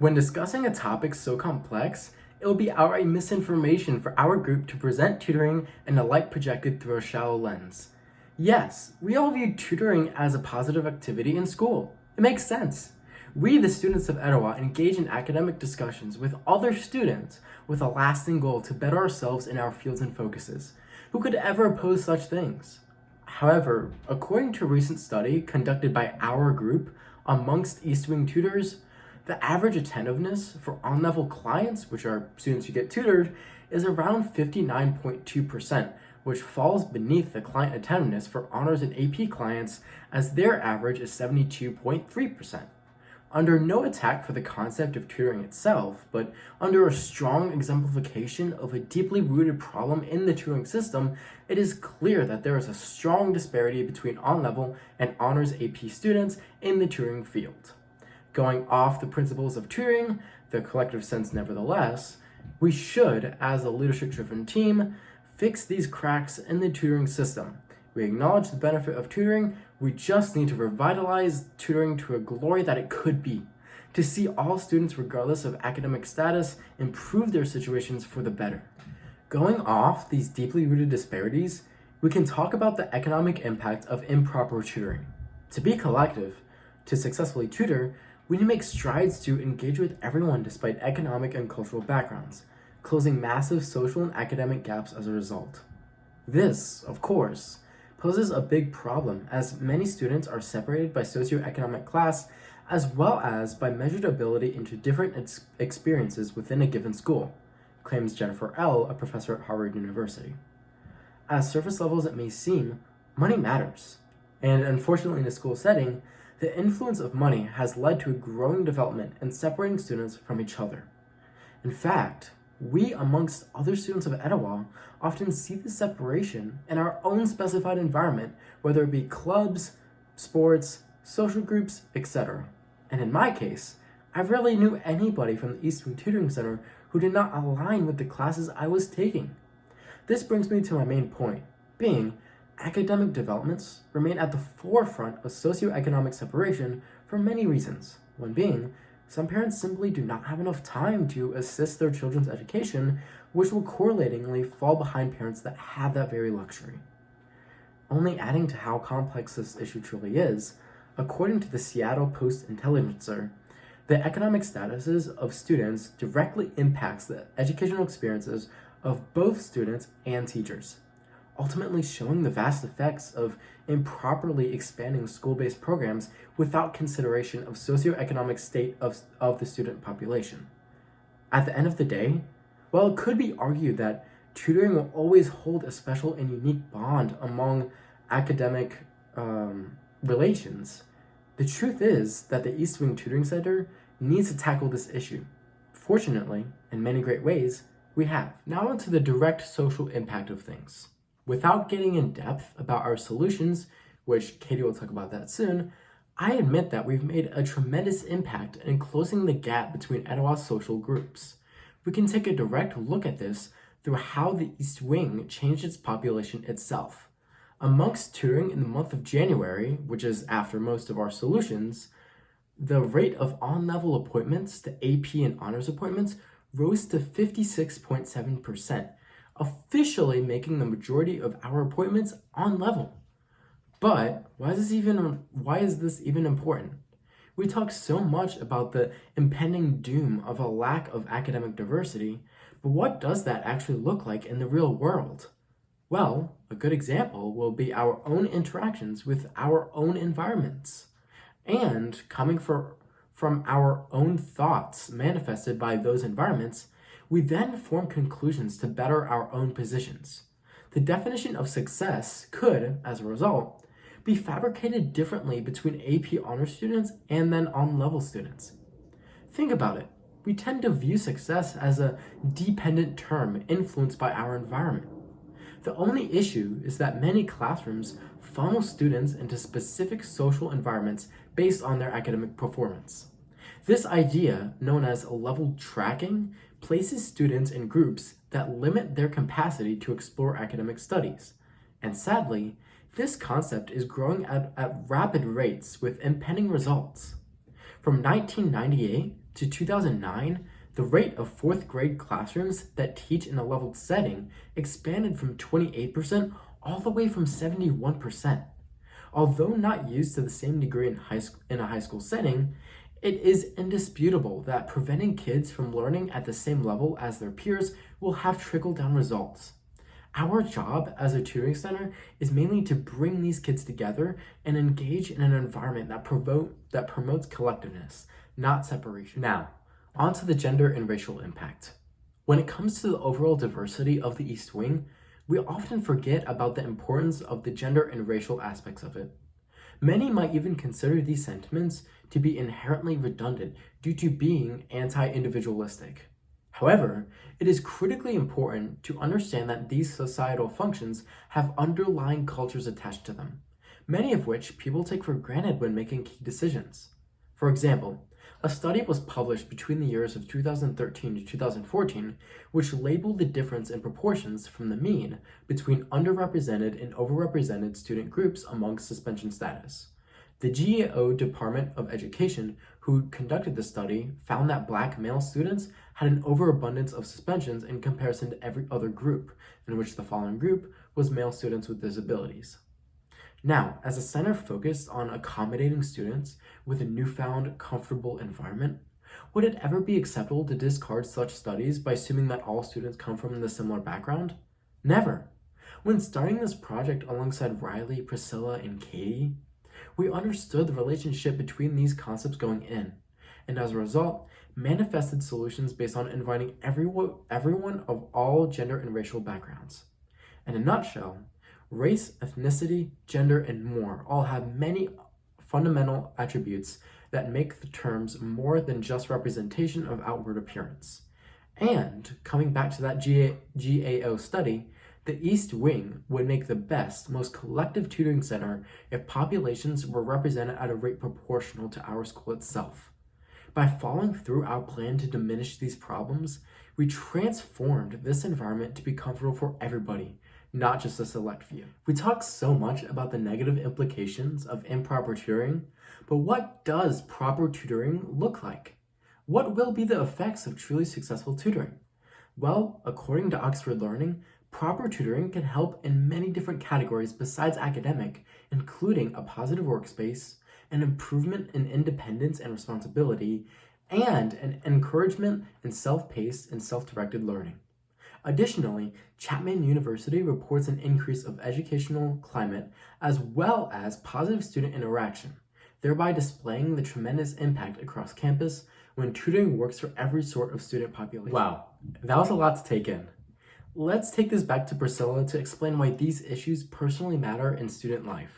When discussing a topic so complex, it will be outright misinformation for our group to present tutoring in a light projected through a shallow lens. Yes, we all view tutoring as a positive activity in school. It makes sense. We, the students of Etowah, engage in academic discussions with other students with a lasting goal to better ourselves in our fields and focuses. Who could ever oppose such things? However, according to a recent study conducted by our group amongst East Wing tutors, the average attentiveness for on-level clients, which are students who get tutored, is around 59.2%, which falls beneath the client attentiveness for honors and AP clients, as their average is 72.3%. Under no attack for the concept of tutoring itself, but under a strong exemplification of a deeply rooted problem in the tutoring system, it is clear that there is a strong disparity between on-level and honors AP students in the tutoring field. Going off the principles of tutoring, the collective sense nevertheless, we should, as a leadership-driven team, fix these cracks in the tutoring system. We acknowledge the benefit of tutoring, we just need to revitalize tutoring to a glory that it could be, to see all students, regardless of academic status, improve their situations for the better. Going off these deeply rooted disparities, we can talk about the economic impact of improper tutoring. To be collective, to successfully tutor, we need to make strides to engage with everyone despite economic and cultural backgrounds, closing massive social and academic gaps as a result. This, of course, poses a big problem as many students are separated by socioeconomic class as well as by measured ability into different experiences within a given school, claims Jennifer L., a professor at Harvard University. As surface level as it may seem, money matters, and unfortunately in a school setting, the influence of money has led to a growing development in separating students from each other. In fact, we, amongst other students of Etowah, often see this separation in our own specified environment, whether it be clubs, sports, social groups, etc. And in my case, I rarely knew anybody from the East Wing Tutoring Center who did not align with the classes I was taking. This brings me to my main point, being academic developments remain at the forefront of socioeconomic separation for many reasons, one being some parents simply do not have enough time to assist their children's education, which will correlatingly fall behind parents that have that very luxury. Only adding to how complex this issue truly is, according to the Seattle Post-Intelligencer, the economic statuses of students directly impacts the educational experiences of both students and teachers, ultimately showing the vast effects of improperly expanding school-based programs without consideration of socioeconomic state of the student population. At the end of the day, while it could be argued that tutoring will always hold a special and unique bond among academic relations, the truth is that the East Wing Tutoring Center needs to tackle this issue. Fortunately, in many great ways, we have. Now onto the direct social impact of things. Without getting in depth about our solutions, which Katie will talk about that soon, I admit that we've made a tremendous impact in closing the gap between Etowah's social groups. We can take a direct look at this through how the East Wing changed its population itself. Amongst tutoring in the month of January, which is after most of our solutions, the rate of on-level appointments to AP and honors appointments rose to 56.7%. Officially making the majority of our appointments on level. But why is this even important? We talk so much about the impending doom of a lack of academic diversity, but what does that actually look like in the real world? Well, a good example will be our own interactions with our own environments, and coming from our own thoughts manifested by those environments, we then form conclusions to better our own positions. The definition of success could, as a result, be fabricated differently between AP honors students and then on-level students. Think about it. We tend to view success as a dependent term influenced by our environment. The only issue is that many classrooms funnel students into specific social environments based on their academic performance. This idea, known as level tracking, places students in groups that limit their capacity to explore academic studies. And sadly, this concept is growing at rapid rates with impending results. From 1998 to 2009, the rate of fourth grade classrooms that teach in a leveled setting expanded from 28% all the way from 71%. Although not used to the same degree in a high school setting, it is indisputable that preventing kids from learning at the same level as their peers will have trickle-down results. Our job as a tutoring center is mainly to bring these kids together and engage in an environment that promotes collectiveness, not separation. Now, on to the gender and racial impact. When it comes to the overall diversity of the East Wing, we often forget about the importance of the gender and racial aspects of it. Many might even consider these sentiments to be inherently redundant due to being anti-individualistic. However, it is critically important to understand that these societal functions have underlying cultures attached to them, many of which people take for granted when making key decisions. For example, a study was published between the years of 2013 to 2014, which labeled the difference in proportions from the mean between underrepresented and overrepresented student groups among suspension status. The GAO Department of Education, who conducted the study, found that Black male students had an overabundance of suspensions in comparison to every other group, in which the following group was male students with disabilities. Now, as a center focused on accommodating students with a newfound comfortable environment, would it ever be acceptable to discard such studies by assuming that all students come from a similar background? Never. When starting this project alongside Riley, Priscilla, and Katie, we understood the relationship between these concepts going in, and as a result, manifested solutions based on inviting everyone of all gender and racial backgrounds. In a nutshell, race, ethnicity, gender, and more all have many fundamental attributes that make the terms more than just representation of outward appearance. And, coming back to that GAO study, the East Wing would make the best, most collective tutoring center if populations were represented at a rate proportional to our school itself. By following through our plan to diminish these problems, we transformed this environment to be comfortable for everybody, not just a select few. We talk so much about the negative implications of improper tutoring, but what does proper tutoring look like? What will be the effects of truly successful tutoring? Well, according to Oxford Learning, proper tutoring can help in many different categories besides academic, including a positive workspace, an improvement in independence and responsibility, and an encouragement in self-paced and self-directed learning. Additionally, Chapman University reports an increase of educational climate as well as positive student interaction, thereby displaying the tremendous impact across campus when tutoring works for every sort of student population. Wow, that was a lot to take in. Let's take this back to Priscilla to explain why these issues personally matter in student life.